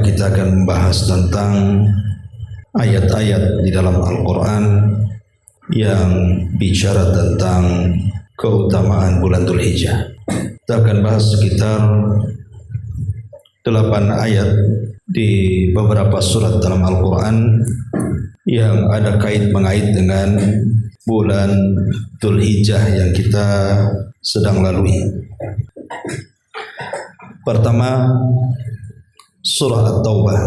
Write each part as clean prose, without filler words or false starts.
Kita akan membahas tentang ayat-ayat di dalam Al-Quran yang bicara tentang keutamaan bulan Dzulhijjah. Kita akan bahas sekitar 8 ayat di beberapa surat dalam Al-Quran yang ada kait-mengait dengan bulan Dzulhijjah yang kita sedang lalui. Pertama, surah At-Taubah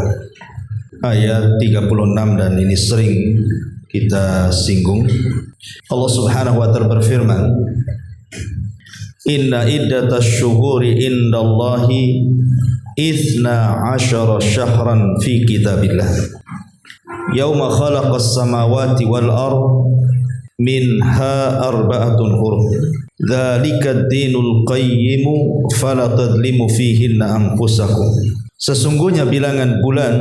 ayat 36, dan ini sering kita singgung. Allah Subhanahu wa ta'ala berfirman, Inna iddatasy syuhuri indallahi 12 syahran fi kitabillah yauma khalaqas samawati wal ard minha arba'atun hurum dzalika ad-dinul qayyim fala tadlimu fihinna anfusakum. Sesungguhnya bilangan bulan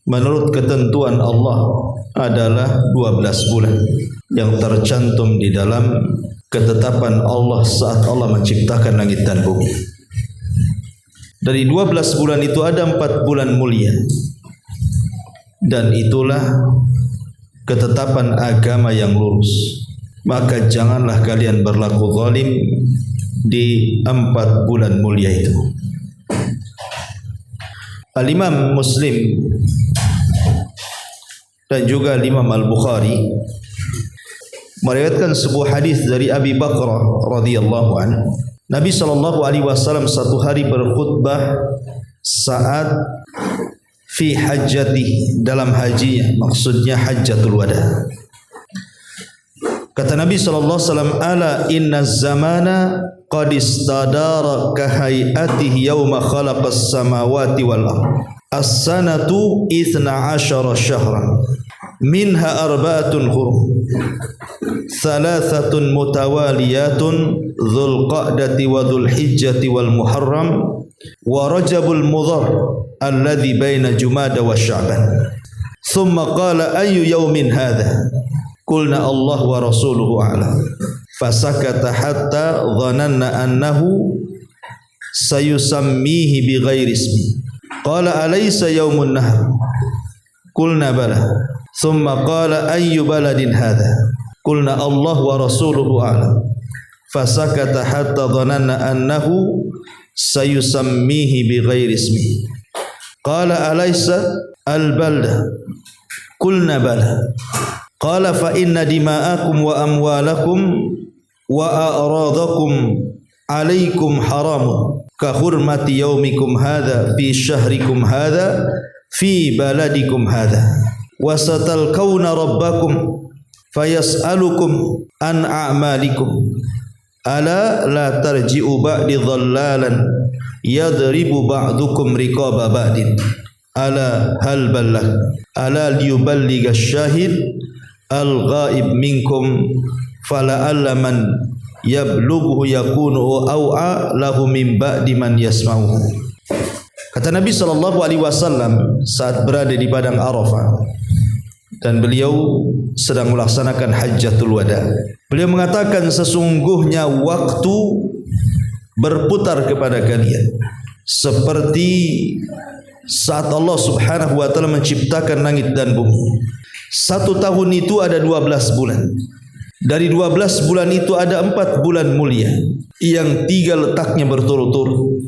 menurut ketentuan Allah adalah 12 bulan yang tercantum di dalam ketetapan Allah saat Allah menciptakan langit dan bumi. Dari 12 bulan itu ada 4 bulan mulia, dan itulah ketetapan agama yang lurus. Maka janganlah kalian berlaku zalim di 4 bulan mulia itu. Al-Imam Muslim dan juga Imam Al-Bukhari meriwayatkan sebuah hadis dari Abi Bakrah radhiyallahu anhu. Nabi SAW satu hari berkhutbah saat fi hajjati, dalam hajinya, maksudnya hajjatul wada. Kata Nabi SAW, ala inna zamana qad istadara kahayatihi yawma khalaqas samawati wal ard. As-sanatu 12 syahran minha arba'atun hurum thalathatun mutawaliyatun dzul qa'dati wa dzul hijjati wal muharram wa rajabul mudhar alladhi baina jumada wa sya'ban. Thumma qala ayyu yawmin hadha? Qulna Allah wa rasuluhu a'lam. Fasakata hatta dhananna annahu sayusammihi bighairi ismi. Qala alaysa yawmun nahr? Qulna bala. Thumma qala ayyu baladin hadha? Qulna Allah wa rasuluhu a'lam. Fasakata hatta dhananna annahu sayusammihi bighairi ismi. Qala alaysa al-balda? Qulna bala. Qala fa inna dima'akum wa amwalakum wa a'radakum alaikum haramun ka hurmati yaumikum hadha fi syahrikum hadha fi baladikum hadha wa satalqawna rabbakum fayas'alukum an a'malikum ala la tarji'u ba'di dhallalan yadribu ba'dukum riqaba ba'din ala hal balagh ala liyuballigha syahid al-ghaib minkum fala'alla man yablughu yakunu aw'a lahu min ba'di man yasma'uhu. Kata Nabi SAW saat berada di padang Arafah dan beliau sedang melaksanakan hajjatul wada, beliau mengatakan, sesungguhnya waktu berputar kepada kalian seperti saat Allah Subhanahu wa ta'ala menciptakan langit dan bumi. 1 tahun itu ada 12 bulan. Dari 12 bulan itu ada 4 bulan mulia yang 3 letaknya berturut-turut,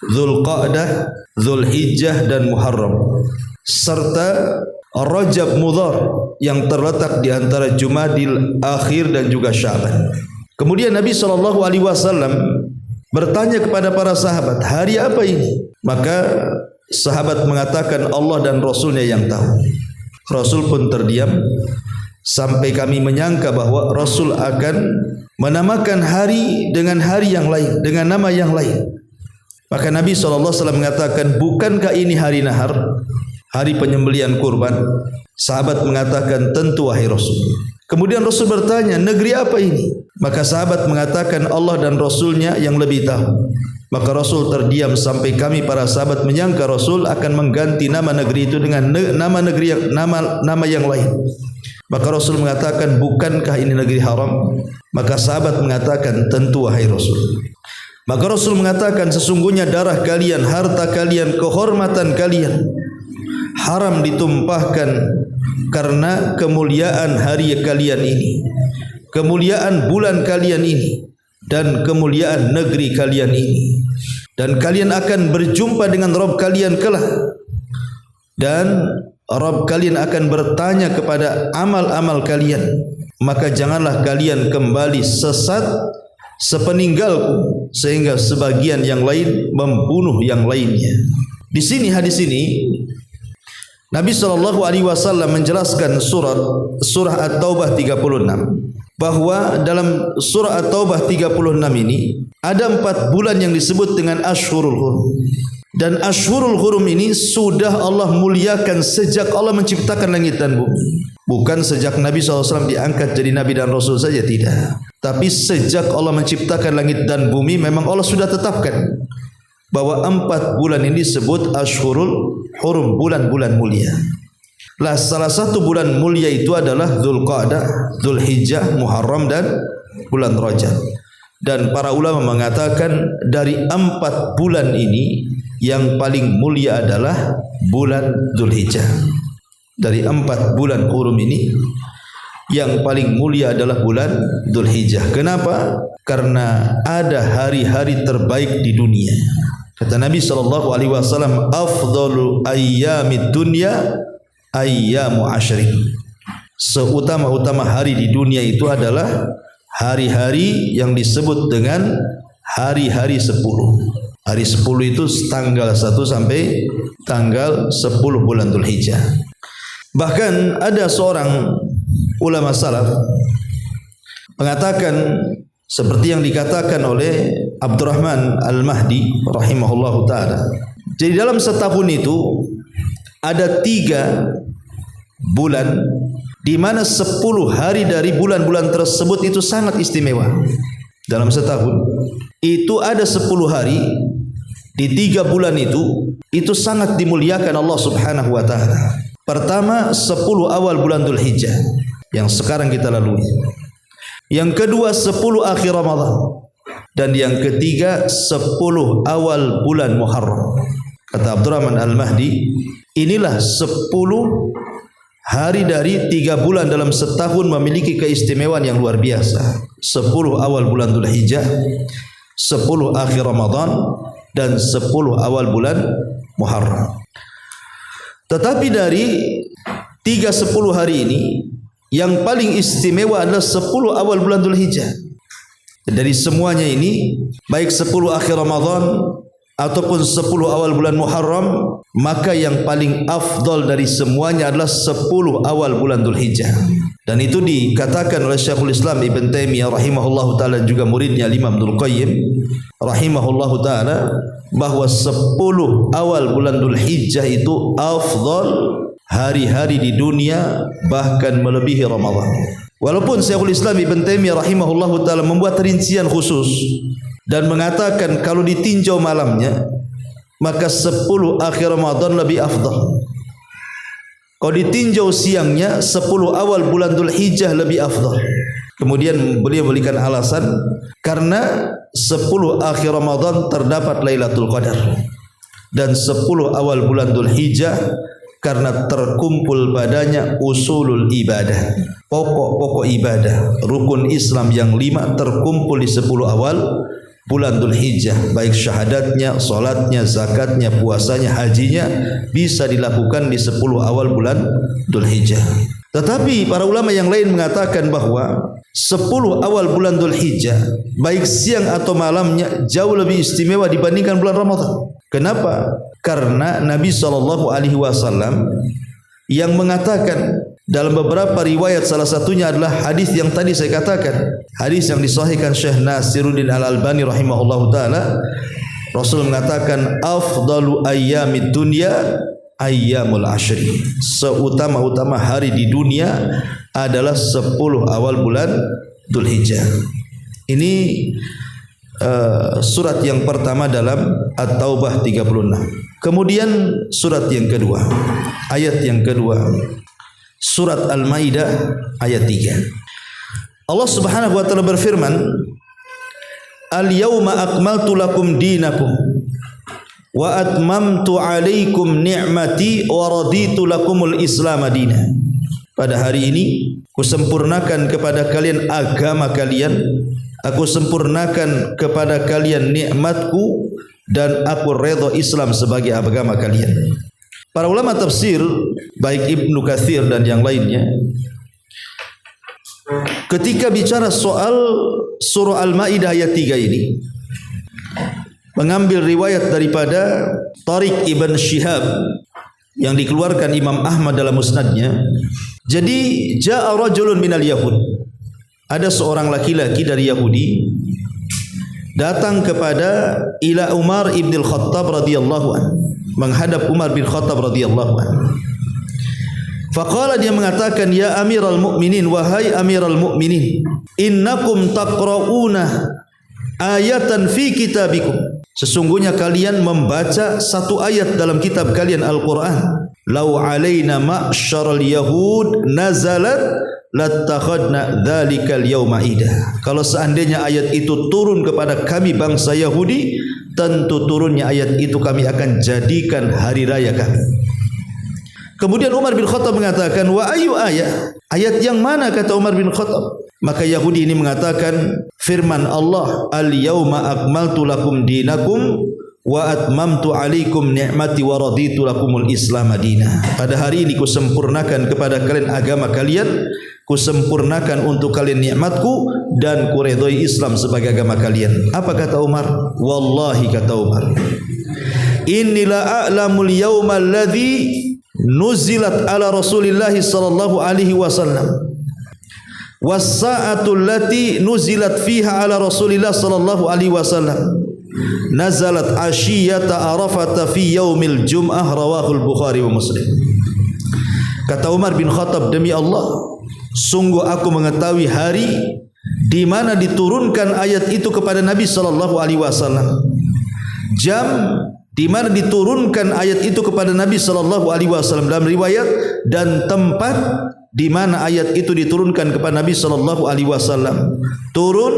Dzul Qa'dah, Dzul Hijjah dan Muharram, serta Rajab Mudhar yang terletak di antara Jumadil Akhir dan juga Sya'ban. Kemudian Nabi SAW bertanya kepada para sahabat, hari apa ini? Maka sahabat mengatakan, Allah dan Rasulnya yang tahu. Rasul pun terdiam sampai kami menyangka bahwa Rasul akan menamakan hari dengan hari yang lain, dengan nama yang lain. Maka Nabi SAW mengatakan, bukankah ini hari nahar, hari penyembelihan kurban? Sahabat mengatakan, tentu wahai Rasul. Kemudian Rasul bertanya, negeri apa ini? Maka sahabat mengatakan, Allah dan Rasulnya yang lebih tahu. Maka Rasul terdiam sampai kami para sahabat menyangka Rasul akan mengganti nama negeri itu dengan nama yang lain. Maka Rasul mengatakan, bukankah ini negeri haram? Maka sahabat mengatakan, tentu wahai Rasul. Maka Rasul mengatakan, sesungguhnya darah kalian, harta kalian, kehormatan kalian haram ditumpahkan karena kemuliaan hari kalian ini, kemuliaan bulan kalian ini, dan kemuliaan negeri kalian ini. Dan kalian akan berjumpa dengan Rabb kalian kelak, dan Rabb kalian akan bertanya kepada amal-amal kalian. Maka janganlah kalian kembali sesat sepeninggalku, sehingga sebagian yang lain membunuh yang lainnya. Di sini, hadis ini Nabi SAW menjelaskan surah At-Taubah 36, bahwa dalam surah At-Taubah 36 ini ada 4 bulan yang disebut dengan Ashhurul Hurum. Dan Ashhurul Hurum ini sudah Allah muliakan sejak Allah menciptakan langit dan bumi. Bukan sejak Nabi SAW diangkat jadi Nabi dan Rasul saja, tidak. Tapi sejak Allah menciptakan langit dan bumi, memang Allah sudah tetapkan bahwa 4 bulan ini disebut Ashhurul Hurum, bulan-bulan mulia. Lah, salah satu bulan mulia itu adalah Dzulqa'dah, Dzulhijjah, Muharram, dan bulan Rajab. Dan para ulama mengatakan dari 4 bulan ini yang paling mulia adalah bulan Dzulhijjah. Dari 4 bulan hurum ini yang paling mulia adalah bulan Dzulhijjah. Kenapa? Karena ada hari-hari terbaik di dunia. Kata Nabi SAW, afdalu ayyamid dunya ayyamu ashrin. Seutama-utama hari di dunia itu adalah hari-hari yang disebut dengan hari-hari 10. Hari 10 itu tanggal 1 sampai tanggal 10 bulan Dzulhijjah. Bahkan ada seorang ulama salaf mengatakan seperti yang dikatakan oleh Abdurrahman Al-Mahdi rahimahullahu ta'ala. Jadi dalam setahun itu ada 3 bulan di mana 10 hari dari bulan-bulan tersebut itu sangat istimewa. Dalam setahun itu ada 10 hari di 3 bulan itu sangat dimuliakan Allah Subhanahu wa ta'ala. Pertama, 10 awal bulan Dzulhijjah yang sekarang kita lalui. Yang kedua, 10 akhir Ramadan. Dan yang ketiga, 10 awal bulan Muharram. Kata Abdurrahman Al-Mahdi, inilah 10 hari dari 3 bulan dalam setahun memiliki keistimewaan yang luar biasa. 10 awal bulan Dzulhijjah, 10 akhir Ramadan, dan 10 awal bulan Muharram. Tetapi dari 10 hari ini yang paling istimewa adalah 10 awal bulan Dzulhijjah. Dari semuanya ini, baik 10 akhir Ramadan ataupun 10 awal bulan Muharram, maka yang paling afdal dari semuanya adalah 10 awal bulan Dzulhijjah. Dan itu dikatakan oleh Syekhul Islam Ibn Taimiyah rahimahullahu ta'ala, juga muridnya Imam Ibnul Qayyim rahimahullahu ta'ala, bahwa 10 awal bulan Dzulhijjah itu afdal hari-hari di dunia, bahkan melebihi Ramadan. Walaupun Syekhul Islam Ibn Taimiyah rahimahullahu ta'ala membuat rincian khusus dan mengatakan kalau ditinjau malamnya, maka 10 akhir Ramadan lebih afdal. Kalau ditinjau siangnya, 10 awal bulan Dzulhijjah lebih afdal. Kemudian beliau berikan alasan, karena 10 akhir Ramadan terdapat Lailatul Qadar, dan 10 awal bulan Dzulhijjah karena terkumpul padanya usulul ibadah, pokok-pokok ibadah, rukun Islam yang 5 terkumpul di 10 awal bulan Dzulhijjah. Baik syahadatnya, salatnya, zakatnya, puasanya, hajinya bisa dilakukan di 10 awal bulan Dzulhijjah. Tetapi para ulama yang lain mengatakan bahwa 10 awal bulan Dzulhijjah, baik siang atau malamnya, jauh lebih istimewa dibandingkan bulan Ramadan. Kenapa? Karena Nabi SAW yang mengatakan dalam beberapa riwayat, salah satunya adalah hadis yang tadi saya katakan, hadis yang disahihkan Syekh Nasiruddin Al-Albani rahimahullahu ta'ala. Rasul mengatakan, afdalu ayyamid dunya ayyamul ashri. Seutama-utama hari di dunia adalah 10 awal bulan Dzulhijjah. Ini surat yang pertama dalam At-Taubah 36. Kemudian surat yang kedua, ayat yang kedua, surat Al-Maidah ayat 3. Allah Subhanahu wa taala berfirman, "Al-yauma akmaltu lakum dinakum wa atmamtu 'alaikum ni'mati wa raditu lakumul Islam dinan." Pada hari ini kusempurnakan kepada kalian agama kalian, aku sempurnakan kepada kalian nikmatku, dan aku redha Islam sebagai agama kalian. Para ulama tafsir baik Ibnu Katsir dan yang lainnya ketika bicara soal surah Al-Maidah ayat 3 ini mengambil riwayat daripada Tariq Ibn Shihab yang dikeluarkan Imam Ahmad dalam musnadnya. Jadi ja'a rajulun minal yahud, ada seorang laki-laki dari Yahudi datang kepada ila Umar ibn al-Khattab radhiyallahu an, menghadap Umar bin Khattab radhiyallahu an. Faqala, dia mengatakan, ya Amiral Mukminin, wahai Amiral Mukminin, innakum taqra'una ayatan fi kitabikum, sesungguhnya kalian membaca satu ayat dalam kitab kalian Al-Quran. Lau alaina ma'syaral yahud nazalat lattakhadna dzalikal yauma idah. Kalau seandainya ayat itu turun kepada kami bangsa Yahudi, tentu turunnya ayat itu kami akan jadikan hari raya kami. Kemudian Umar bin Khattab mengatakan, wa ayu ayat? Ayat yang mana, kata Umar bin Khattab? Maka Yahudi ini mengatakan firman Allah, al-yauma akmaltu lakum dinakum wa atmamtu alaikum ni'mati wa raditu lakumul Islam dinan. Pada hari ini kusempurnakan kepada kalian agama kalian, kusempurnakan untuk kalian nikmatku, dan kuredhoi Islam sebagai agama kalian. Apa kata Umar? Wallahi, kata Umar, inni la a'lamul yawma alladhi nuzilat ala Rasulillah sallallahu alaihi wasallam was-sa'atu allati nuzilat fiha ala Rasulillah sallallahu alaihi wasallam nazalat ashiyata arafata fi yaumil jum'ah, rawahul Bukhari wa Muslim. Kata Umar bin Khattab, demi Allah, sungguh aku mengetahui hari di mana diturunkan ayat itu kepada Nabi sallallahu alaihi wasallam, jam di mana diturunkan ayat itu kepada Nabi sallallahu alaihi wasallam dalam riwayat, dan tempat di mana ayat itu diturunkan kepada Nabi sallallahu alaihi wasallam. Turun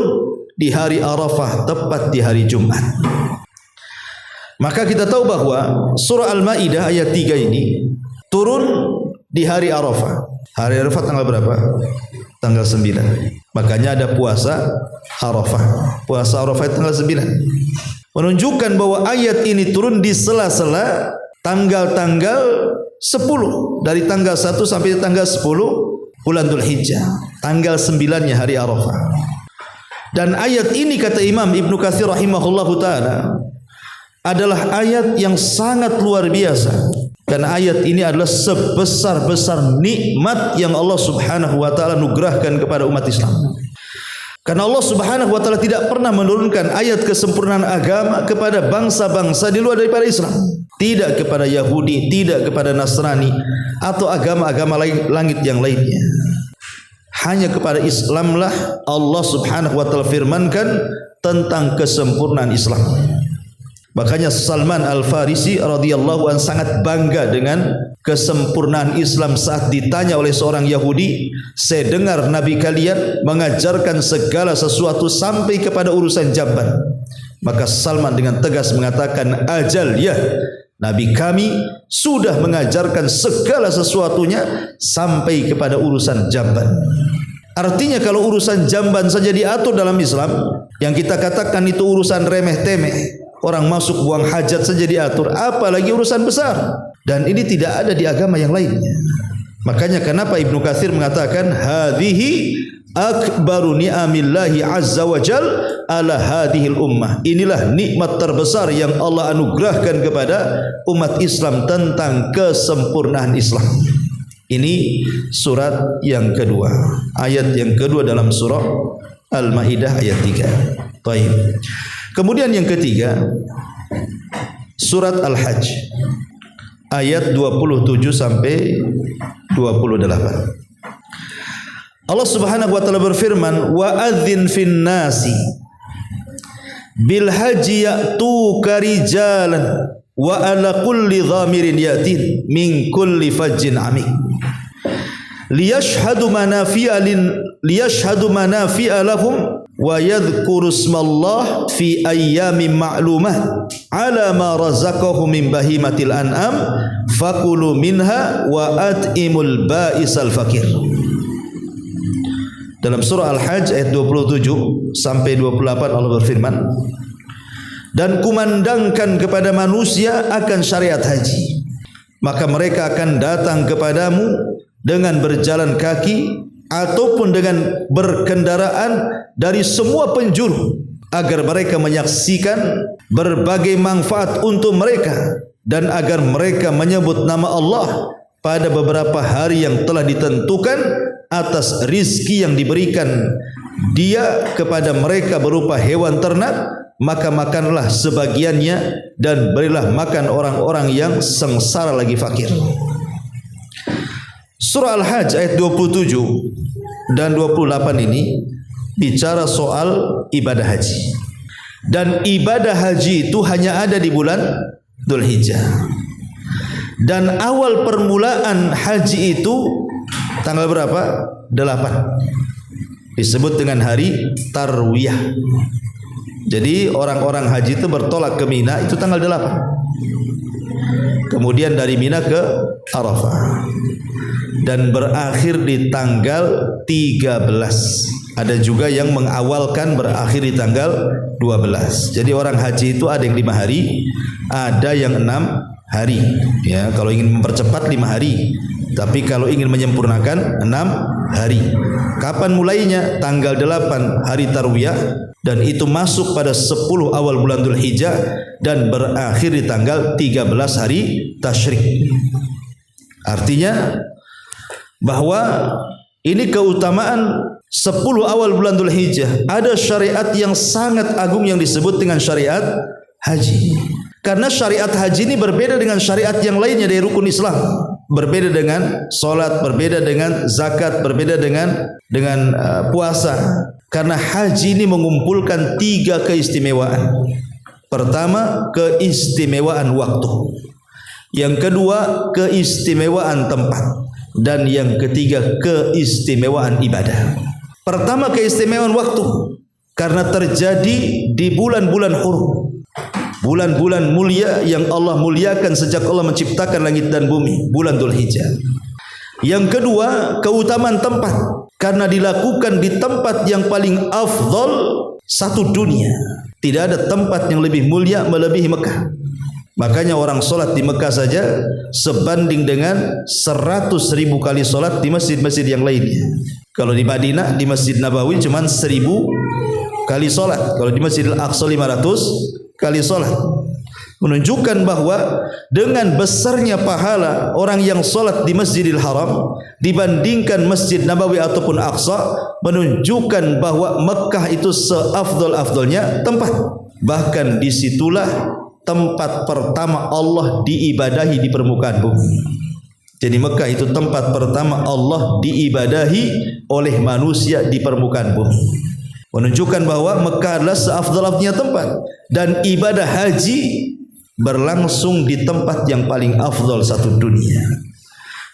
di hari Arafah, tepat di hari Jumat. Maka kita tahu bahwa surah Al-Maidah ayat 3 ini turun di hari Arafah. Hari Arafah tanggal berapa? Tanggal 9. Makanya ada puasa Arafah. Puasa Arafah tanggal 9. Menunjukkan bahwa ayat ini turun di sela-sela tanggal-tanggal 10, dari tanggal 1 sampai tanggal 10 bulan Dzulhijjah. Tanggal 9-nya hari Arafah. Dan ayat ini, kata Imam Ibnu Katsir rahimahullahu taala, adalah ayat yang sangat luar biasa. Dan ayat ini adalah sebesar-besar nikmat yang Allah Subhanahu wa taala anugerahkan kepada umat Islam. Karena Allah Subhanahu wa taala tidak pernah menurunkan ayat kesempurnaan agama kepada bangsa-bangsa di luar daripada Islam. Tidak kepada Yahudi, tidak kepada Nasrani atau agama-agama lain langit yang lainnya. Hanya kepada Islamlah Allah Subhanahu wa taala firmankan tentang kesempurnaan Islam. Makanya Salman Al-Farisi radhiyallahu anhu sangat bangga dengan kesempurnaan Islam saat ditanya oleh seorang Yahudi, saya dengar Nabi kalian mengajarkan segala sesuatu sampai kepada urusan jamban. Maka Salman dengan tegas mengatakan, ajal ya, Nabi kami sudah mengajarkan segala sesuatunya sampai kepada urusan jamban. Artinya kalau urusan jamban saja diatur dalam Islam, yang kita katakan itu urusan remeh-temeh, orang masuk buang hajat saja diatur, apalagi urusan besar. Dan ini tidak ada di agama yang lainnya. Makanya kenapa Ibnu Katsir mengatakan hadhihi akbaru ni'amillahi azza wa jal ala hadhil ummah. Inilah nikmat terbesar yang Allah anugerahkan kepada umat Islam tentang kesempurnaan Islam. Ini surat yang kedua, ayat yang kedua dalam surah Al-Maidah ayat 3. Baik. Kemudian yang ketiga, surat Al-Hajj ayat 27 sampai 28. Allah Subhanahu wa taala berfirman, wa adzin fin nasi bil haji ya'tuka rijalan wa ala kulli dhamirin yatin min kulli fajjin amik liyashhadu manafi'a lahum wa yadhkuru ismallah fi ayyamin ma'lumat ala ma razaqahum min bahimatil an'am fakulu minha wa at'imul ba'isal fakir. Dalam surah Al-Hajj ayat 27 sampai 28 Allah berfirman, dan kumandangkan kepada manusia akan syariat haji, maka mereka akan datang kepadamu dengan berjalan kaki ataupun dengan berkendaraan dari semua penjuru, agar mereka menyaksikan berbagai manfaat untuk mereka dan agar mereka menyebut nama Allah pada beberapa hari yang telah ditentukan atas rizki yang diberikan Dia kepada mereka berupa hewan ternak, maka makanlah sebagiannya dan berilah makan orang-orang yang sengsara lagi fakir. Surah Al-Hajj ayat 27 dan 28 ini bicara soal ibadah haji. Dan ibadah haji itu hanya ada di bulan Dzulhijjah. Dan awal permulaan haji itu tanggal berapa? 8. Disebut dengan hari Tarwiyah. Jadi orang-orang haji itu bertolak ke Mina itu tanggal 8. Kemudian dari Mina ke Arafah. Dan berakhir di tanggal 13. Ada juga yang mengawalkan berakhir di tanggal 12. Jadi orang haji itu ada yang 5 hari, ada yang 6 hari. Ya, kalau ingin mempercepat 5 hari. Tapi kalau ingin menyempurnakan 6 hari. Kapan mulainya? Tanggal 8 hari Tarwiyah, dan itu masuk pada 10 awal bulan Dzulhijjah dan berakhir di tanggal 13 hari Tasyrik. Artinya bahwa ini keutamaan 10 awal bulan Dzulhijjah. Ada syariat yang sangat agung yang disebut dengan syariat haji. Karena syariat haji ini berbeda dengan syariat yang lainnya dari rukun Islam. Berbeda dengan solat, berbeda dengan zakat, berbeda dengan puasa. Karena haji ini mengumpulkan 3 keistimewaan. Pertama, keistimewaan waktu. Yang kedua, keistimewaan tempat. Dan yang ketiga, keistimewaan ibadah. Pertama, keistimewaan waktu. Karena terjadi di bulan-bulan hurum. Bulan-bulan mulia yang Allah muliakan sejak Allah menciptakan langit dan bumi, bulan Dzulhijjah. Yang kedua, keutamaan tempat, karena dilakukan di tempat yang paling afdal satu dunia. Tidak ada tempat yang lebih mulia melebihi Mekah. Makanya orang solat di Mekah saja sebanding dengan 100.000 kali solat di masjid-masjid yang lainnya. Kalau di Madinah, di Masjid Nabawi cuma 1.000 kali solat. Kalau di Masjid Al-Aqsa 500 kali solat. Menunjukkan bahwa dengan besarnya pahala orang yang solat di Masjidil Haram dibandingkan Masjid Nabawi ataupun Aqsa, menunjukkan bahwa Mekah itu seafdal-afdalnya tempat. Bahkan disitulah tempat pertama Allah diibadahi di permukaan bumi. Jadi Mekah itu tempat pertama Allah diibadahi oleh manusia di permukaan bumi. Menunjukkan bahwa Mekah adalah seafdal-afdalnya tempat, dan ibadah haji berlangsung di tempat yang paling afdal satu dunia.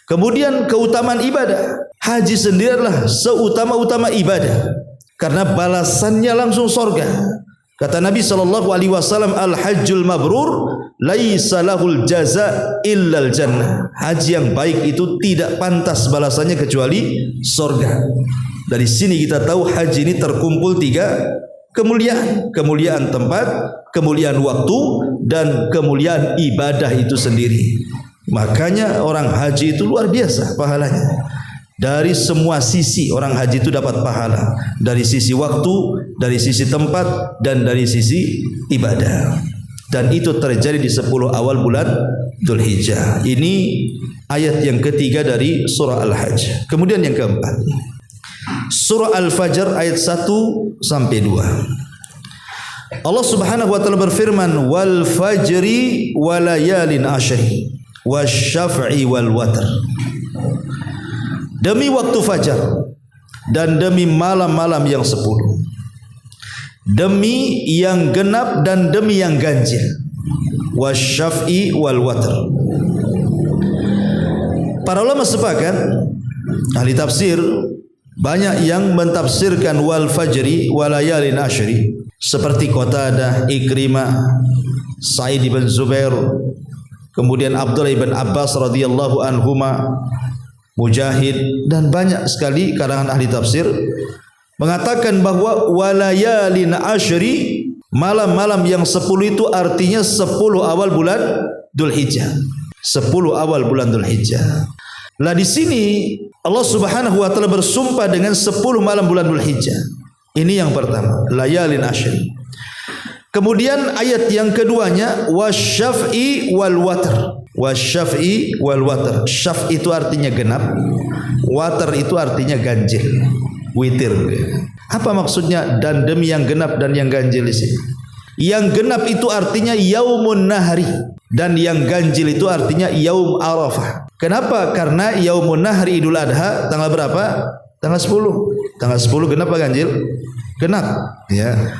Kemudian keutamaan ibadah, haji sendiri adalah seutama-utama ibadah karena balasannya langsung surga. Kata Nabi SAW, al-hajjul mabrur laisa lahul jaza illal jannah. Haji yang baik itu tidak pantas balasannya kecuali surga. Dari sini kita tahu haji ini terkumpul 3 kemuliaan. Kemuliaan tempat, kemuliaan waktu, dan kemuliaan ibadah itu sendiri. Makanya orang haji itu luar biasa pahalanya. Dari semua sisi orang haji itu dapat pahala. Dari sisi waktu, dari sisi tempat, dan dari sisi ibadah. Dan itu terjadi di 10 awal bulan Dzulhijjah. Ini ayat yang ketiga dari surah Al-Hajj. Kemudian yang keempat, surah Al-Fajr ayat 1 sampai 2. Allah Subhanahu wa taala berfirman, wal fajri walayalin ashri wasyaf'i wal watr. Demi waktu fajar dan demi malam-malam yang 10, demi yang genap dan demi yang ganjil, wasyaf'i wal watr. Para ulama sepakat, ahli tafsir banyak yang mentafsirkan wal fajri walayalin ashri, seperti Qatadah, Ikrimah, Sa'id bin Zubair, kemudian Abdullah bin Abbas radhiyallahu anhuma, Mujahid, dan banyak sekali kalangan ahli tafsir mengatakan bahwa walayalin ashri, malam-malam yang 10 itu artinya 10 awal bulan Dzulhijjah. 10 awal bulan Dzulhijjah. Lah di sini Allah Subhanahu wa taala bersumpah dengan 10 malam bulan Dzulhijjah. Ini yang pertama, layalin ashri. Kemudian ayat yang keduanya wasyaf'i wal watr. Wasyaf'i wal watr. Syaf itu artinya genap, watr itu artinya ganjil, witir. Apa maksudnya dan demi yang genap dan yang ganjil di sini? Yang genap itu artinya yaumun nahri, dan yang ganjil itu artinya yaum Arafah. Kenapa? Karena yaumun nahri Idul Adha tanggal berapa? Tanggal 10. Tanggal 10 genap apa ganjil? Genap, ya.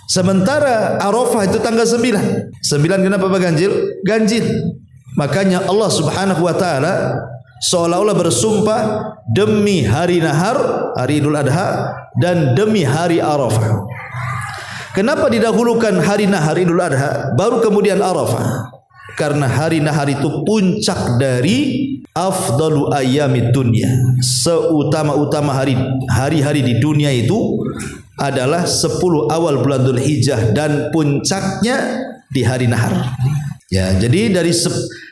Sementara Arafah itu tanggal 9. 9 genap apa ganjil? Ganjil. Makanya Allah Subhanahu wa taala seolah-olah bersumpah demi hari nahar, hari Idul Adha, dan demi hari Arafah. Kenapa didahulukan hari nahar Idul Adha baru kemudian Arafah? Karena hari nahar itu puncak dari afdalu ayyamid dunya. Seutama-utama hari-hari di dunia itu adalah 10 awal bulan Dzulhijjah dan puncaknya di hari nahar. Ya, jadi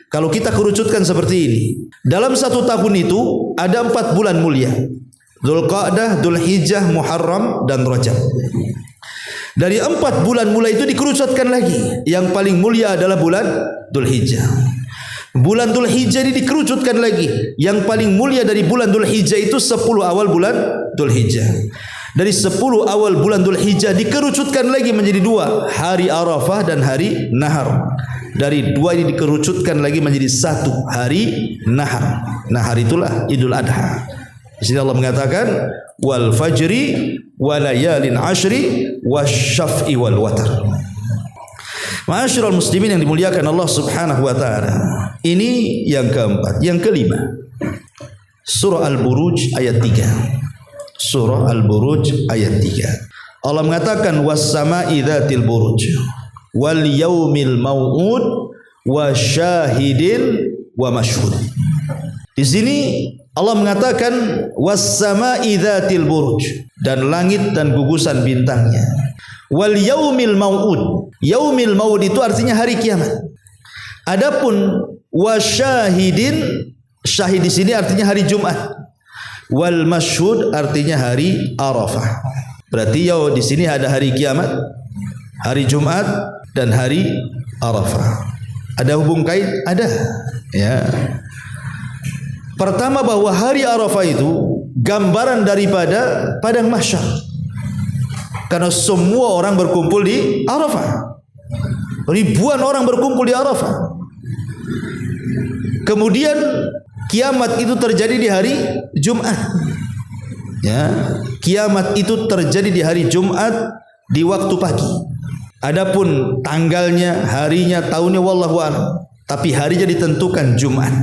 kalau kita kerucutkan seperti ini, dalam satu tahun itu ada 4 bulan mulia: Dzulqa'dah, Dzulhijjah, Muharram, dan Rajab. Dari 4 bulan mulia itu dikerucutkan lagi, yang paling mulia adalah bulan Dzulhijjah. Bulan Dzulhijjah ini dikerucutkan lagi, yang paling mulia dari bulan Dzulhijjah itu 10 awal bulan Dzulhijjah. Dari 10 awal bulan Dzulhijjah dikerucutkan lagi menjadi 2, hari Arafah dan hari Nahar. Dari 2 ini dikerucutkan lagi menjadi 1, hari Nahar. Nahar itulah Idul Adha. Di sini Allah mengatakan wal fajri walayalin ashri wasyaf'i wal watr. Ma'asyiral muslimin yang dimuliakan Allah Subhanahu wa taala. Ini yang keempat. Yang kelima, surah Al-Buruj ayat 3. Surah Al-Buruj ayat 3. Allah mengatakan was-sama'i dzatil buruj wal yaumil mau'ud wasyahidin wa mashhud. Di sini Allah mengatakan was-sama'i dzatil buruj, dan langit dan gugusan bintangnya. Wal yaumil mau'ud. Yaumil mau'ud itu artinya hari kiamat. Adapun wasyahidin, syahid di sini artinya hari Jumat. Wal mashhud artinya hari Arafah. Berarti di sini ada hari kiamat, hari Jumat, dan hari Arafah. Ada hubung kait? Ada. Ya. Pertama, bahwa hari Arafah itu gambaran daripada padang mahsyar. Karena semua orang berkumpul di Arafah. Ribuan orang berkumpul di Arafah. Kemudian kiamat itu terjadi di hari Jumat. Ya, kiamat itu terjadi di hari Jumat di waktu pagi. Adapun tanggalnya, harinya, tahunnya wallahu a'lam. Tapi harinya ditentukan Jumat.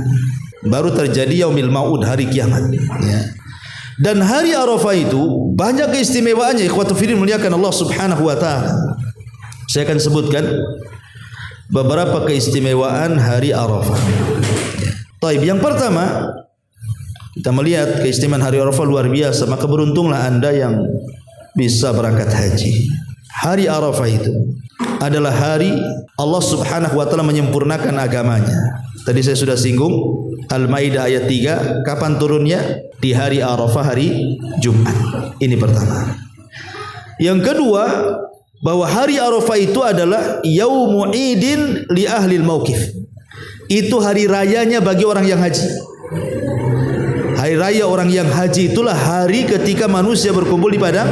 Baru terjadi yaumil mau'ud, hari kiamat. Ya. Dan hari Arafah itu banyak keistimewaannya. Ikhwatu fillah muliakan Allah Subhanahu wa taala. Saya akan sebutkan beberapa keistimewaan hari Arafah. Taib, yang pertama, kita melihat keistimewaan hari Arafah luar biasa. Maka beruntunglah Anda yang bisa berangkat haji. Hari Arafah itu adalah hari Allah Subhanahu wa taala menyempurnakan agamanya. Tadi saya sudah singgung Al-Maidah ayat 3, kapan turunnya? Di hari Arafah, hari Jumat. Ini pertama. Yang kedua, bahwa hari Arafah itu adalah yaumu idin li ahlil mauqif. Itu hari rayanya bagi orang yang haji. Hari raya orang yang haji itulah hari ketika manusia berkumpul di padang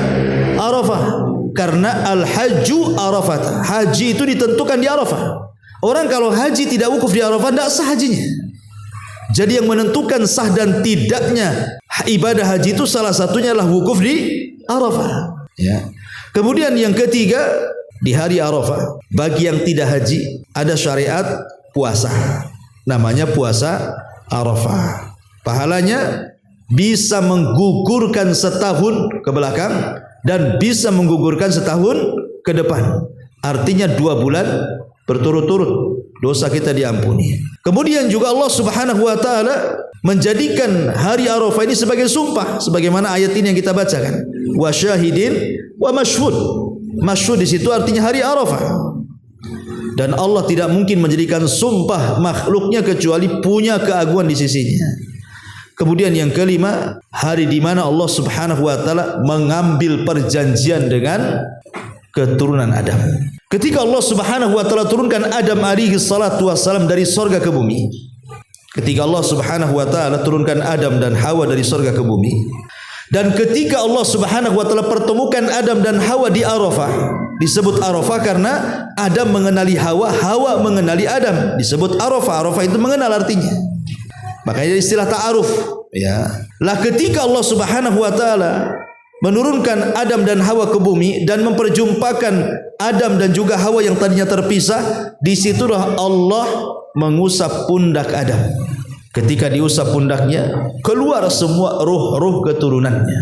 Arafah. Karena al-hajju Arafat. Haji itu ditentukan di Arafah. Orang kalau haji tidak wukuf di Arafah, tidak sah hajinya. Jadi yang menentukan sah dan tidaknya ibadah haji itu salah satunya adalah wukuf di Arafah. Ya. Kemudian yang ketiga, di hari Arafah bagi yang tidak haji ada syariat puasa. Namanya puasa Arafah. Pahalanya bisa menggugurkan setahun ke belakang dan bisa menggugurkan setahun ke depan. Artinya 2 bulan berturut-turut dosa kita diampuni. Kemudian juga Allah Subhanahu wa taala menjadikan hari Arafah ini sebagai sumpah, sebagaimana ayat ini yang kita bacakan. Wa syahidin wa mashhud. Mashhud di situ artinya hari Arafah. Dan Allah tidak mungkin menjadikan sumpah makhluknya kecuali punya keagungan di sisinya. Kemudian yang kelima, hari di mana Allah Subhanahu wa taala mengambil perjanjian dengan keturunan Adam. Ketika Allah Subhanahu wa taala turunkan Adam alaihi salatu wassalam dari sorga ke bumi. Ketika Allah Subhanahu wa taala turunkan Adam dan Hawa dari sorga ke bumi. Dan ketika Allah Subhanahu wa taala pertemukan Adam dan Hawa di Arafah, disebut Arafah karena Adam mengenali Hawa, Hawa mengenali Adam, disebut Arafah. Arafah itu mengenal artinya. Makanya istilah ta'aruf, ya. Lah ketika Allah Subhanahu wa taala menurunkan Adam dan Hawa ke bumi dan memperjumpakan Adam dan juga Hawa yang tadinya terpisah, disitulah Allah mengusap pundak Adam. Ketika diusap pundaknya, keluar semua ruh-ruh keturunannya.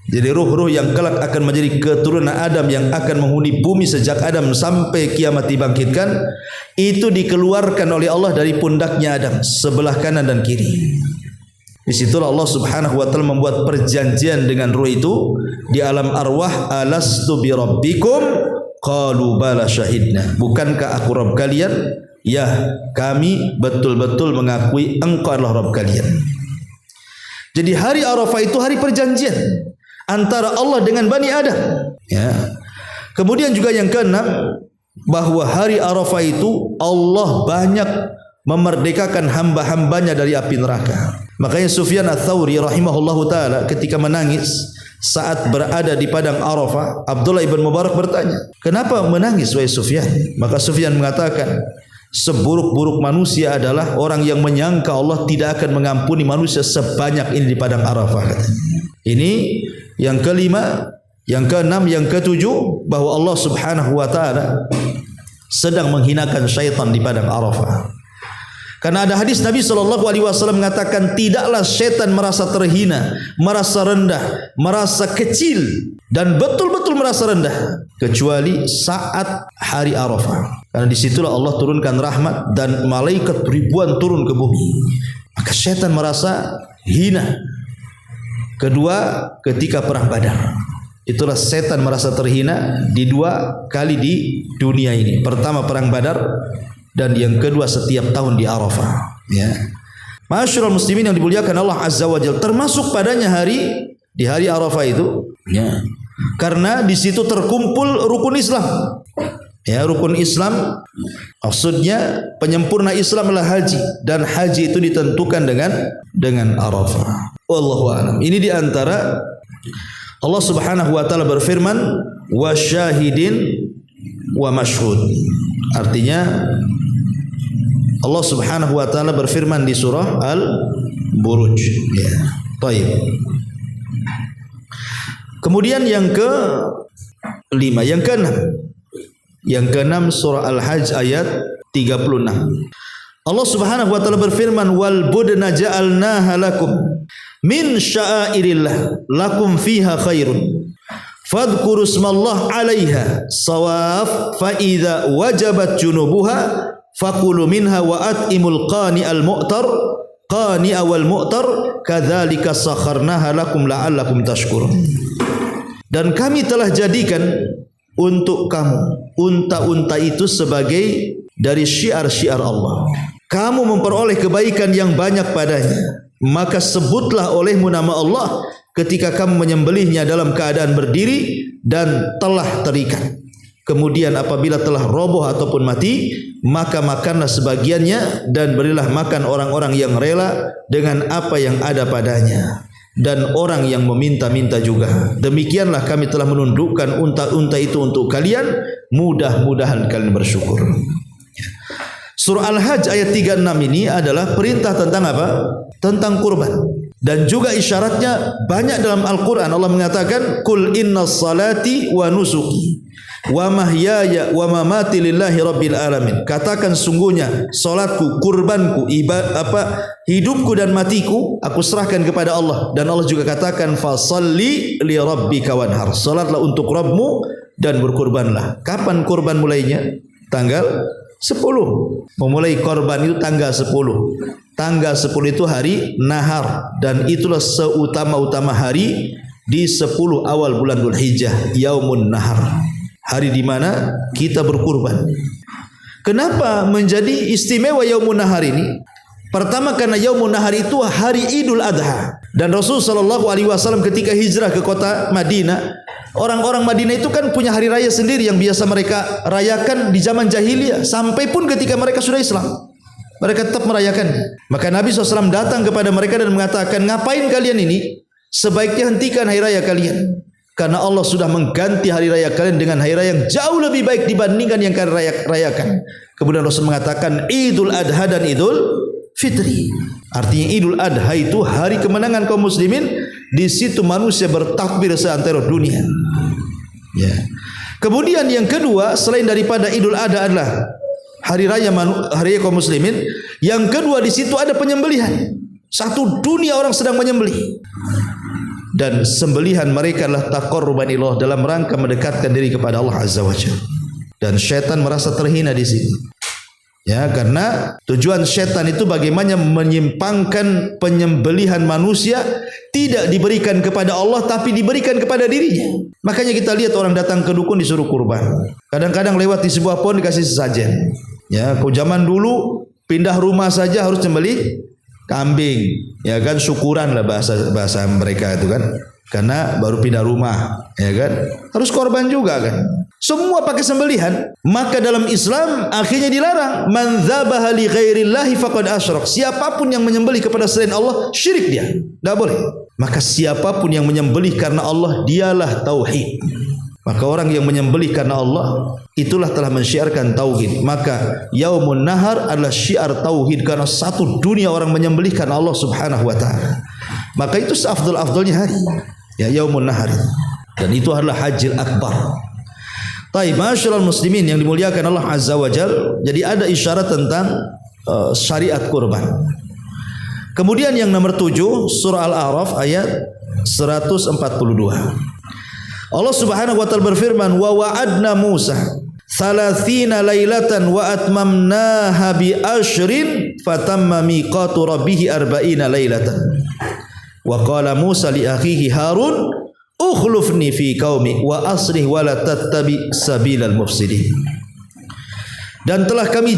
Jadi ruh-ruh yang kelak akan menjadi keturunan Adam yang akan menghuni bumi sejak Adam sampai kiamat dibangkitkan, itu dikeluarkan oleh Allah dari pundaknya Adam, sebelah kanan dan kiri. Di situlah Allah Subhanahu wa taala membuat perjanjian dengan ruh itu di alam arwah. Alastu bi rabbikum qalu bala syahidna. Bukankah aku Rabb kalian? Ya, kami betul-betul mengakui engkau adalah Rabb kalian. Jadi hari Arafah itu hari perjanjian antara Allah dengan Bani Adam. Ya. Kemudian juga yang keenam, bahwa hari Arafah itu Allah banyak memerdekakan hamba-hambanya dari api neraka. Makanya Sufyan Ats-Tsauri rahimahullahu taala ketika menangis saat berada di padang Arafah, Abdullah ibn Mubarak bertanya, "Kenapa menangis wahai Sufyan?" Maka Sufyan mengatakan, seburuk-buruk manusia adalah orang yang menyangka Allah tidak akan mengampuni manusia sebanyak ini di padang Arafah. Ini yang kelima, yang keenam, yang ketujuh, bahwa Allah Subhanahu wa taala sedang menghinakan syaitan di padang Arafah. Karena ada hadis Nabi SAW mengatakan, tidaklah syaitan merasa terhina, merasa rendah, merasa kecil dan betul-betul merasa rendah kecuali saat hari Arafah. Karena disitulah Allah turunkan rahmat dan malaikat ribuan turun ke bumi. Maka syaitan merasa hina. Kedua, ketika perang Badar, itulah setan merasa terhina di 2 kali di dunia ini. Pertama perang Badar, dan yang kedua setiap tahun di Arafah. Ya. Masyarul muslimin yang dimuliakan Allah Azza wa Jalla, termasuk padanya di hari Arafah itu, ya. Karena di situ terkumpul rukun Islam. Ya, rukun Islam maksudnya penyempurna Islam adalah haji, dan haji itu ditentukan dengan Arafah. Wallahu a'lam. Ini di antara Allah Subhanahu wa taala berfirman, wa syahidin wa mashhud. Artinya Allah Subhanahu wa taala berfirman di surah Al-Buruj. Ya. Baik. Kemudian yang ke-5, yang ke-6. Yang ke-6 surah Al-Hajj ayat 36. Allah Subhanahu wa taala berfirman, wal budna ja'alnaha lakum min sya'airillah lakum fiha khairun fadhkuru ismallah 'alaiha sawaf fa idza wajabat junubuha fakulu minha wa at'imul qani'al mu'tar qani'a wal mu'tar kadzalika sakharnaha lakum la'allakum tashkurun. Dan kami telah jadikan untuk kamu unta-unta itu sebagai dari syiar-syiar Allah. Kamu memperoleh kebaikan yang banyak padanya, maka sebutlah olehmu nama Allah ketika kamu menyembelihnya dalam keadaan berdiri dan telah terikat. Kemudian apabila telah roboh ataupun mati, maka makanlah sebagiannya dan berilah makan orang-orang yang rela dengan apa yang ada padanya, dan orang yang meminta-minta juga. Demikianlah kami telah menundukkan unta-unta itu untuk kalian, mudah-mudahan kalian bersyukur. Surah Al-Hajj ayat 36 ini adalah perintah tentang apa? Tentang kurban. Dan juga isyaratnya banyak dalam Al-Quran. Allah mengatakan, Qul inna salati wa nusuki wa mahyaya wa mamati lillahi rabbil alamin. Katakan sungguhnya salatku, kurbanku, hidupku dan matiku aku serahkan kepada Allah. Dan Allah juga katakan, fasalli li rabbika wanhar. Salatlah untuk Rabbmu dan berkurbanlah. Kapan kurban mulainya? Tanggal 10. Memulai korban itu tanggal 10. Tanggal 10 itu hari nahar, dan itulah seutama-utama hari di 10 awal bulan Dzulhijjah, yaumun nahar. Hari di mana kita berkurban. Kenapa menjadi istimewa yaumun nahar ini? Pertama karena yaumun nahar itu hari Idul Adha, dan Rasul sallallahu alaihi wasallam ketika hijrah ke kota Madinah, orang-orang Madinah itu kan punya hari raya sendiri yang biasa mereka rayakan di zaman jahiliyah, sampai pun ketika mereka sudah Islam mereka tetap merayakan. Maka Nabi SAW datang kepada mereka dan mengatakan, ngapain kalian ini? Sebaiknya hentikan hari raya kalian, karena Allah sudah mengganti hari raya kalian dengan hari raya yang jauh lebih baik dibandingkan yang kalian rayakan. Kemudian Rasul mengatakan Idul Adha dan Idul Fitri. Artinya Idul Adha itu hari kemenangan kaum muslimin. Di situ manusia bertakbir seantero dunia. Ya. Kemudian yang kedua, selain daripada Idul Adha adalah hari raya kaum muslimin, yang kedua di situ ada penyembelihan. Satu dunia orang sedang menyembelih, dan sembelihan mereka adalah taqarruban ilallah, dalam rangka mendekatkan diri kepada Allah Azza wa Jalla. Dan syaitan merasa terhina di sini. Ya, karena tujuan syaitan itu bagaimana menyimpangkan penyembelihan manusia tidak diberikan kepada Allah tapi diberikan kepada dirinya. Makanya kita lihat orang datang ke dukun disuruh kurban. Kadang-kadang lewat di sebuah pohon dikasih sesajen. Ya, kalau zaman dulu pindah rumah saja harus sembelih kambing. Ya kan, syukuran lah bahasa mereka itu kan. Karena baru pindah rumah, ya kan? Harus korban juga kan? Semua pakai sembelihan. Maka dalam Islam akhirnya dilarang, man dzabaha li ghairillahi faqad asyrak. Siapapun yang menyembelih kepada selain Allah, syirik dia. Tidak boleh. Maka siapapun yang menyembelih karena Allah, dialah tauhid. Maka orang yang menyembelih karena Allah, itulah telah mensyiarkan tauhid. Maka yaumun nahar adalah syiar tauhid, karena satu dunia orang menyembelih karena Allah Subhanahu wa taala. Maka itu seafdal-afdalnya hari, ya, yaumun nahar. Dan itu adalah hajjil akbar. Taib, masyaallah muslimin yang dimuliakan Allah Azza wa Jal. Jadi ada isyarat tentang syariat kurban. Kemudian yang nomor 7, surah Al-A'raf ayat 142. Allah Subhanahu wa taala berfirman, wa wa'adna Musa 30 lailatan wa atmamnaha bi ashrin fatamma miqatu rabbih 40 lailatan. Wa qala Musa li akhihi Harun ukhlufni fi qaumi wa aslih wa la tattabi sabilal mufsidin. Dan telah kami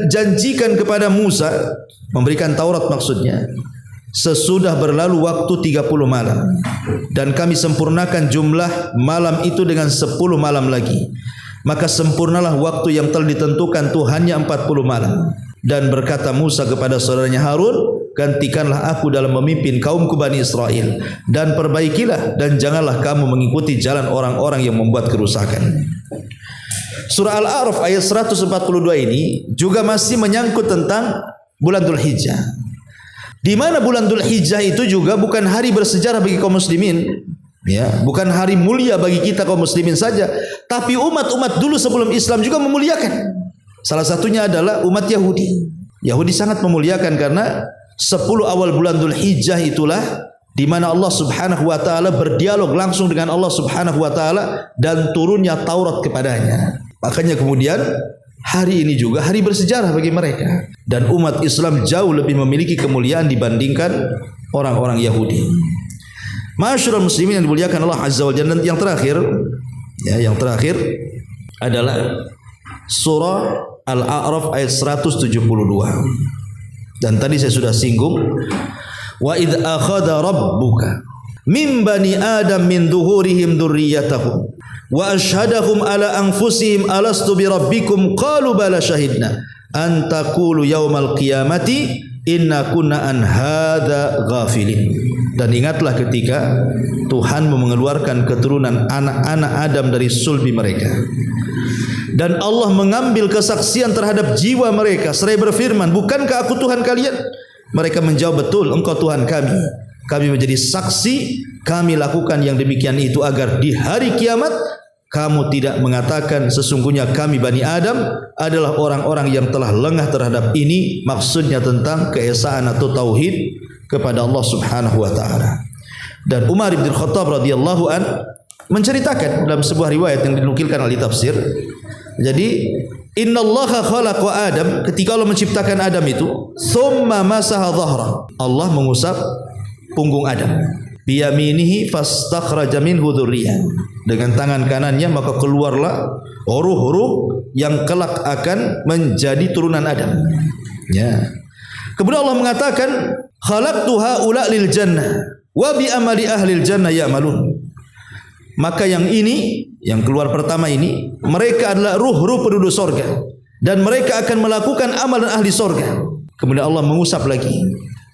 janjikan kepada Musa, memberikan Taurat maksudnya, sesudah berlalu waktu 30 malam, dan kami sempurnakan jumlah malam itu dengan 10 malam lagi. Maka sempurnalah waktu yang telah ditentukan Tuhannya 40 malam. Dan berkata Musa kepada saudaranya Harun, gantikanlah aku dalam memimpin kaumku Bani Israel, dan perbaikilah dan janganlah kamu mengikuti jalan orang-orang yang membuat kerusakan. Surah Al-A'raf ayat 142 ini juga masih menyangkut tentang bulan Dzulhijjah, di mana bulan Dzulhijjah itu juga bukan hari bersejarah bagi kaum muslimin, ya, bukan hari mulia bagi kita kaum muslimin saja, tapi umat-umat dulu sebelum Islam juga memuliakan. Salah satunya adalah umat Yahudi. Yahudi sangat memuliakan karena 10 awal bulan Dzulhijjah itulah di mana Allah Subhanahu wa taala berdialog langsung dengan Allah Subhanahu wa taala dan turunnya Taurat kepadanya. Makanya kemudian hari ini juga hari bersejarah bagi mereka, dan umat Islam jauh lebih memiliki kemuliaan dibandingkan orang-orang Yahudi. Masyaallah muslimin yang dimuliakan Allah Azza wa Jalla. Dan yang terakhir, ya, yang terakhir adalah surah Al-A'raf ayat 172. Dan tadi saya sudah singgung, wa idz akhadha rabbuka min bani adam min dhuhurihim dzurriyyatahum wa ashhadahum ala anfusihim alastu bi rabbikum qalu bala shahidna an taqulu yaumal qiyamati inna kunna an hadza ghafilin. Dan ingatlah ketika Tuhan mengeluarkan keturunan anak-anak Adam dari sulbi mereka, Dan Allah mengambil kesaksian terhadap jiwa mereka seraya berfirman, bukankah aku Tuhan kalian? Mereka menjawab, betul, engkau Tuhan kami. Kami menjadi saksi, kami lakukan yang demikian itu agar di hari kiamat kamu tidak mengatakan sesungguhnya kami Bani Adam adalah orang-orang yang telah lengah terhadap ini. Maksudnya tentang keesaan atau tauhid kepada Allah Subhanahu wa taala. Dan Umar bin Khattab radhiyallahu an menceritakan dalam sebuah riwayat yang dinukilkan oleh tafsir. Jadi innallaha khalaqa Adam, ketika Allah menciptakan Adam itu, thumma masaha dhahra, Allah mengusap punggung Adam. Biyaminihi fastakhraja minhu dzurriyyah, dengan tangan kanannya maka keluarlah ruh-ruh yang kelak akan menjadi turunan Adam. Ya. Kemudian Allah mengatakan, khalaqtu haula lil jannah wa bi amali ahli jannah ya'malun. Maka yang ini, yang keluar pertama ini, mereka adalah ruh-ruh penduduk sorga, dan mereka akan melakukan amalan ahli sorga. Kemudian Allah mengusap lagi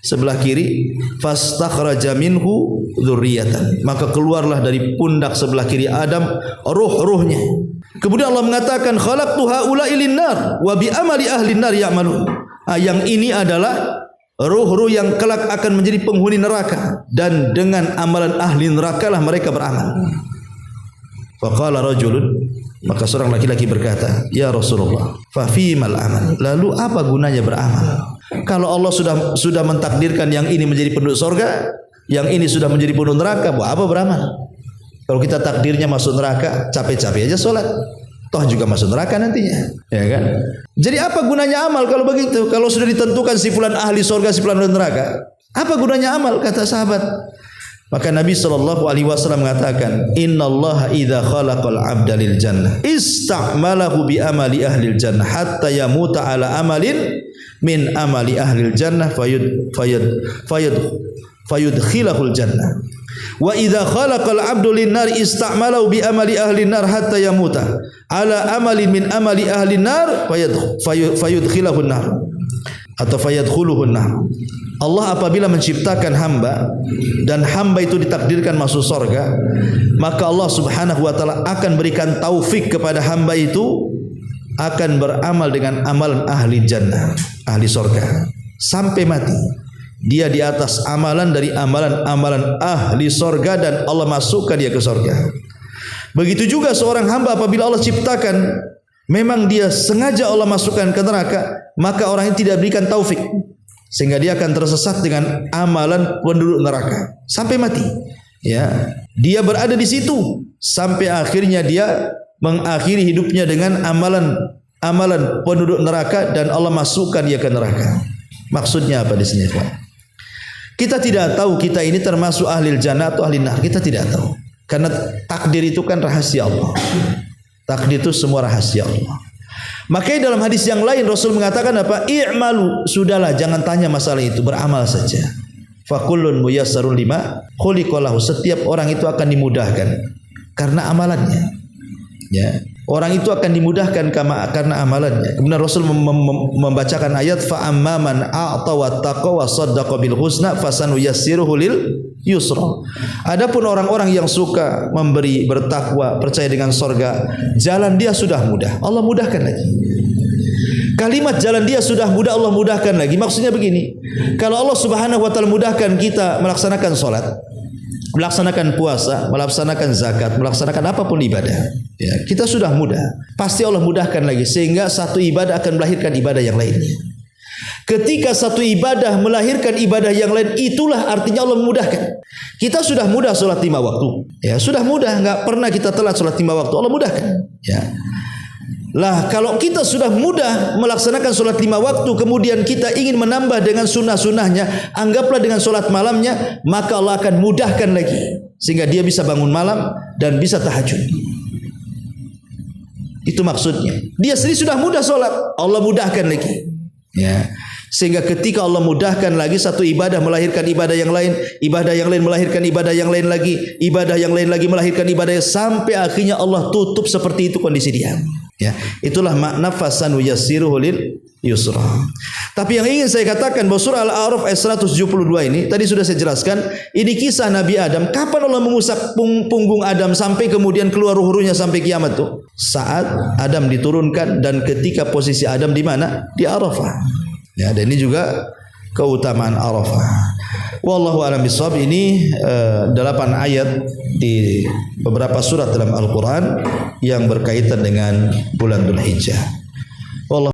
sebelah kiri, fastakhraja minhu dzurriyyatan, maka keluarlah dari pundak sebelah kiri Adam ruh-ruhnya. Kemudian Allah mengatakan, khalaqtu haula'i lin-nar wa bi amali ahli an-nar ya'malun. Yang ini adalah ruh-ruh yang kelak akan menjadi penghuni neraka, dan dengan amalan ahli neraka lah mereka beramal. Faqala rajulun, maka seorang laki-laki berkata, ya Rasulullah, fa fimal amal, lalu apa gunanya beramal? Kalau Allah sudah mentakdirkan yang ini menjadi penduduk surga, yang ini sudah menjadi penduduk neraka, buat apa beramal? Kalau kita takdirnya masuk neraka, capek-capek aja sholat, toh juga masuk neraka nantinya, ya kan? Jadi apa gunanya amal kalau begitu? Kalau sudah ditentukan si fulan ahli surga, si fulan neraka, apa gunanya amal? Kata sahabat. Maka Nabi SAW mengatakan, innallaha idza khalaqal 'abda lil jannah ista'malahu bi amali ahli jannah hatta yamuta ala amalin min amali ahli jannah fayudkhilahul jannah. Wa idza khalaqal 'abdu lin nar ista'malahu bi amali ahli nar hatta yamuta ala amalin min amali ahli nar fayudkhilahun nar atau fayadkhuluhun nar. Allah apabila menciptakan hamba dan hamba itu ditakdirkan masuk surga, maka Allah Subhanahu wa taala akan berikan taufik kepada hamba itu akan beramal dengan amalan ahli jannah, ahli surga sampai mati. Dia di atas amalan dari amalan-amalan ahli surga dan Allah masukkan dia ke surga. Begitu juga seorang hamba apabila Allah ciptakan memang dia sengaja Allah masukkan ke neraka, maka orang ini tidak berikan taufik sehingga dia akan tersesat dengan amalan penduduk neraka sampai mati. Ya, dia berada di situ sampai akhirnya dia mengakhiri hidupnya dengan amalan penduduk neraka dan Allah masukkan dia ke neraka. Maksudnya apa di sini, Pak? Kita tidak tahu kita ini termasuk ahli jannah atau ahli nar. Kita tidak tahu. Karena takdir itu kan rahasia Allah. Takdir itu semua rahasia Allah. Makanya dalam hadis yang lain Rasul mengatakan apa? I'malu, sudahlah jangan tanya masalah itu, beramal saja. Fakullun muyassarun lima khuliqalahu, setiap orang itu akan dimudahkan karena amalannya. Ya. Orang itu akan dimudahkan karena amalannya. Kemudian Rasul membacakan ayat fa amman a'ta wattaqa wa saddaqa bil husna fasanuyassiruhu lil yusra. Adapun orang-orang yang suka memberi, bertakwa, percaya dengan surga, jalan dia sudah mudah, Allah mudahkan lagi. Kalimat jalan dia sudah mudah, Allah mudahkan lagi. Maksudnya begini, kalau Allah Subhanahu wa taala mudahkan kita melaksanakan salat, melaksanakan puasa, melaksanakan zakat, melaksanakan apapun ibadah, ya, kita sudah mudah. Pasti Allah mudahkan lagi sehingga satu ibadah akan melahirkan ibadah yang lainnya. Ketika satu ibadah melahirkan ibadah yang lain, itulah artinya Allah memudahkan. Kita sudah mudah sholat 5 waktu, ya sudah mudah, nggak pernah kita telat sholat 5 waktu, Allah mudahkan. Ya. Lah kalau kita sudah mudah melaksanakan sholat 5 waktu, kemudian kita ingin menambah dengan sunnah-sunnahnya, anggaplah dengan sholat malamnya, maka Allah akan mudahkan lagi sehingga dia bisa bangun malam dan bisa tahajud. Itu maksudnya. Dia sendiri sudah mudah sholat, Allah mudahkan lagi. Ya. Sehingga ketika Allah mudahkan lagi, satu ibadah melahirkan ibadah yang lain, ibadah yang lain melahirkan ibadah yang lain lagi, ibadah yang lain lagi melahirkan ibadah, sampai akhirnya Allah tutup seperti itu kondisi dia. Ya, itulah makna fasanu yassiruhu lil yusra. Tapi yang ingin saya katakan bahwa surah Al-A'raf ayat 172 ini tadi sudah saya jelaskan, ini kisah Nabi Adam. Kapan Allah mengusap punggung Adam sampai kemudian keluar ruh-ruhnya sampai kiamat tuh? Saat Adam diturunkan dan ketika posisi Adam di mana? Di Arafah. Ya, dan ini juga keutamaan Arafah. Wallahu a'lam bishawab. Ini 8 ayat di beberapa surat dalam Al-Quran yang berkaitan dengan bulan Dzulhijjah.